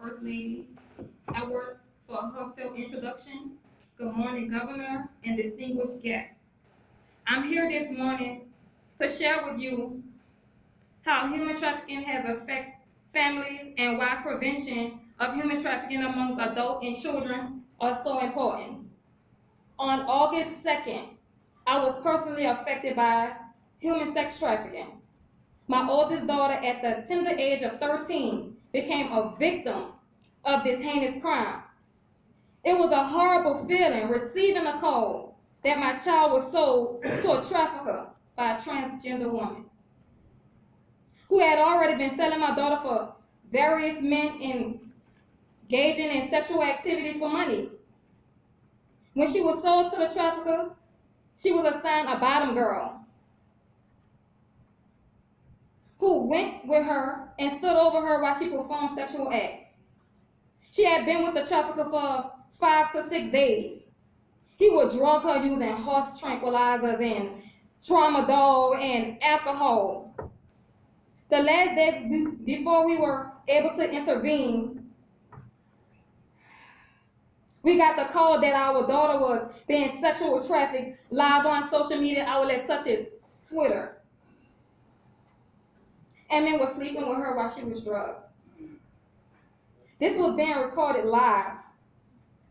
First Lady. I worked for a heartfelt introduction. Good morning, Governor and distinguished guests. I'm here this morning to share with you how human trafficking has affected families and why prevention of human trafficking amongst adults and children are so important. On August 2nd, I was personally affected by human sex trafficking. My oldest daughter, at the tender age of 13, became a victim of this heinous crime. It was a horrible feeling receiving a call that my child was sold to a trafficker by a transgender woman who had already been selling my daughter for various men engaging in sexual activity for money. When she was sold to the trafficker, she was assigned a bottom girl who went with her and stood over her while she performed sexual acts. She had been with the trafficker for 5 to 6 days. He would drug her using horse tranquilizers and tramadol and alcohol. The last day before we were able to intervene, we got the call that our daughter was being sexual trafficked live on social media outlets such as Twitter. And men were sleeping with her while she was drugged. This was being recorded live.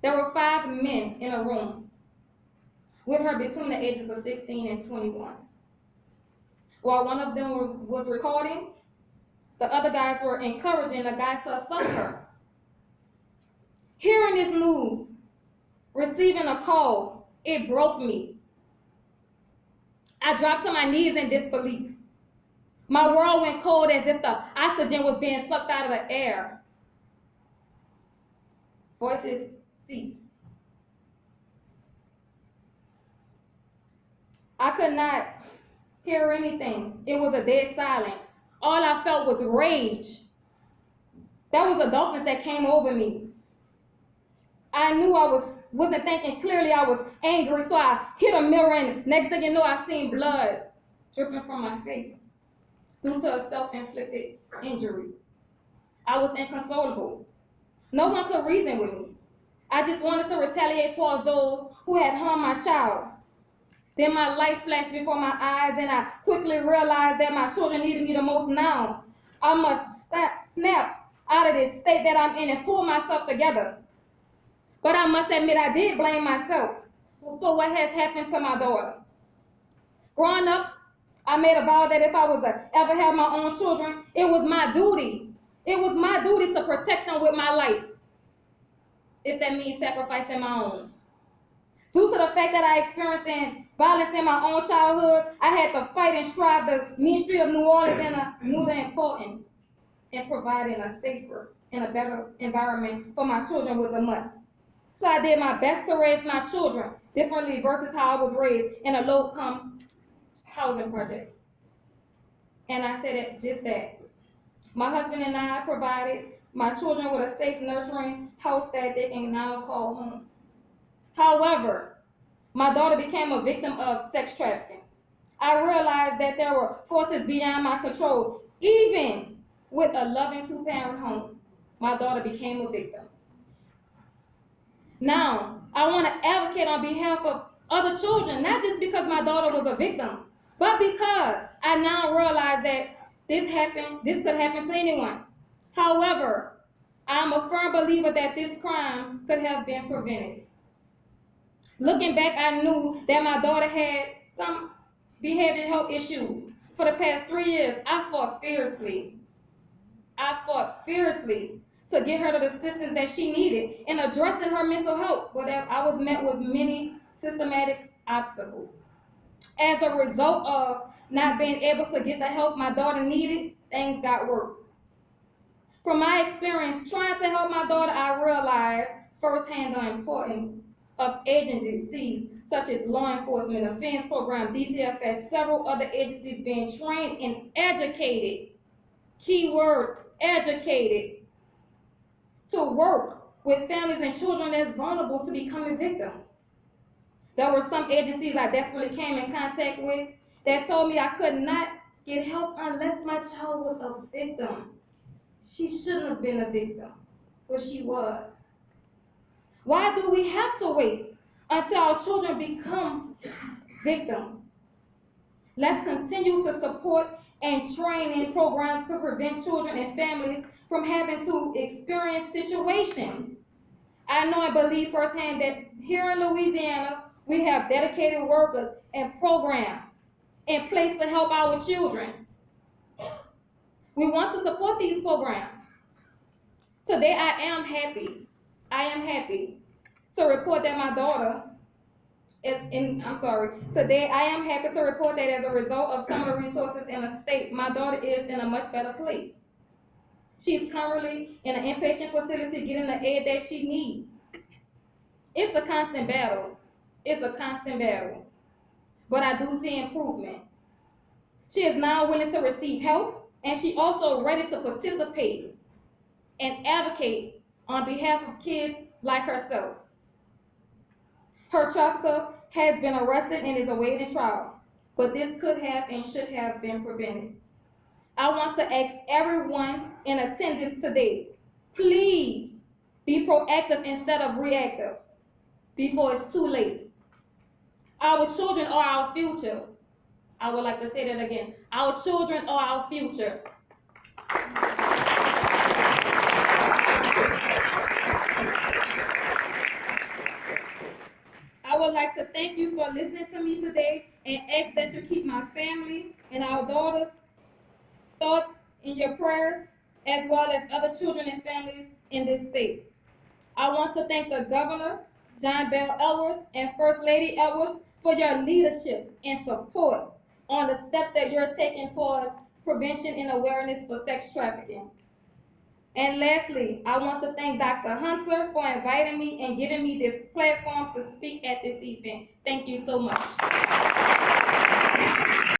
There were 5 men in a room with her between the ages of 16 and 21. While one of them was recording, the other guys were encouraging the guy to assault her. Hearing this news, receiving a call, it broke me. I dropped to my knees in disbelief. My world went cold as if the oxygen was being sucked out of the air. Voices ceased. I could not hear anything. It was a dead silence. All I felt was rage. That was the darkness that came over me. I knew I wasn't thinking clearly. I was angry, so I hit a mirror, and next thing you know, I seen blood dripping from my face due to a self-inflicted injury. I was inconsolable. No one could reason with me. I just wanted to retaliate towards those who had harmed my child. Then my life flashed before my eyes, and I quickly realized that my children needed me the most now. I must snap out of this state that I'm in and pull myself together. But I must admit I did blame myself for what has happened to my daughter. Growing up, I made a vow that if I was to ever have my own children, it was my duty. It was my duty to protect them with my life, if that means sacrificing my own. Due to the fact that I experienced violence in my own childhood, I had to fight and strive the mean street of New Orleans, and I knew the importance in providing a safer and a better environment for my children was a must. So I did my best to raise my children differently versus how I was raised in a low-income housing projects. And I said just that. My husband and I provided my children with a safe, nurturing house that they can now call home. However, my daughter became a victim of sex trafficking. I realized that there were forces beyond my control. Even with a loving 2-parent home, my daughter became a victim. Now, I want to advocate on behalf of other children, not just because my daughter was a victim, but because I now realize that this could happen to anyone. However, I'm a firm believer that this crime could have been prevented. Looking back, I knew that my daughter had some behavioral health issues. For the past 3 years, I fought fiercely to get her the assistance that she needed in addressing her mental health, but I was met with many systematic obstacles. As a result of not being able to get the help my daughter needed, things got worse. From my experience trying to help my daughter, I realized firsthand the importance of agencies such as law enforcement, offense program, DCFS, several other agencies being trained and educated, keyword educated, to work with families and children that's vulnerable to becoming victims. There were some agencies I desperately came in contact with that told me I could not get help unless my child was a victim. She shouldn't have been a victim. but she was. Why do we have to wait until our children become victims? Let's continue to support and train in programs to prevent children and families from having to experience situations. I know and believe firsthand that here in Louisiana, we have dedicated workers and programs in place to help our children. We want to support these programs. Today I am happy. I am happy to report that my daughter, today I am happy to report that as a result of some of the resources in the state, my daughter is in a much better place. She's currently in an inpatient facility getting the aid that she needs. It's a constant battle. It's a constant battle. But I do see improvement. She is now willing to receive help, and she also ready to participate and advocate on behalf of kids like herself. Her trafficker has been arrested and is awaiting trial, but this could have and should have been prevented. I want to ask everyone in attendance today, please be proactive instead of reactive before it's too late. Our children are our future. I would like to say that again. Our children are our future. I would like to thank you for listening to me today and ask that you keep my family and our daughters' thoughts in your prayers, as well as other children and families in this state. I want to thank the Governor, John Bell Edwards, and First Lady Edwards for your leadership and support on the steps that you're taking towards prevention and awareness for sex trafficking. And lastly, I want to thank Dr. Hunter for inviting me and giving me this platform to speak at this event. Thank you so much.